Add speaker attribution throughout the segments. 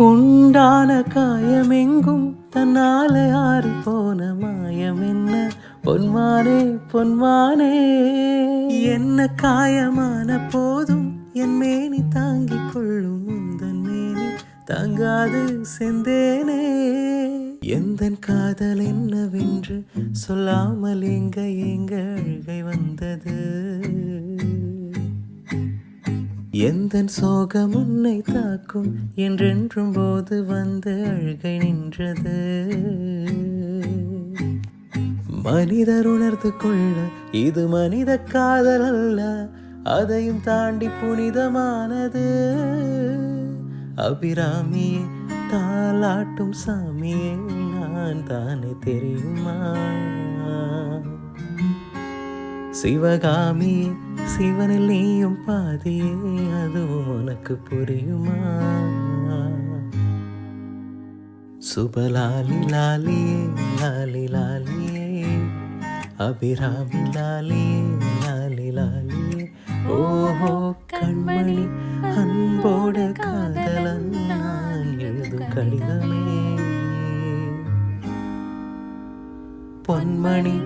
Speaker 1: உண்டான காயமெங்கும் தன்னால ஆறி போன மாயம் என்ன பொன்மானே பொன்மானே. என்ன காயமான போதும் என் மேனி தாங்கிக் கொள்ளும் உந்தன் மேனி தாங்காது செந்தேனே. எந்தன் காதல் என்னவென்று சொல்லாமல் எங்க அழுகை வந்தது. எந்தன் சோகம் உன்னை தாக்கும் என்றென்றும் போது வந்து அழுகை நின்றது. மனிதர் உணர்ந்து கொள்ள இது மனித காதல் அல்ல, அதையும் தாண்டி புனிதமானது. அபிராமியே தாலாட்டும் சாமியே நான் தானே தெரியுமா. சிவகாமியே சிவனில் நீயும் பாதியே அதுவும் உனக்கு புரியுமா. சுபலாலி லாலியே லாலி லாலியே அபிராமி லாலியே லாலி லாலியே. ஓஹோ கண்மணி அன்போட காதலன் நான் எழுதும் கடிதமே. பொன்மணி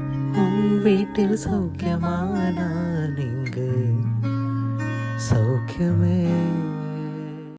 Speaker 1: உன் வீட்டில் சௌக்கியமா நான் இங்கு சௌக்கியமே.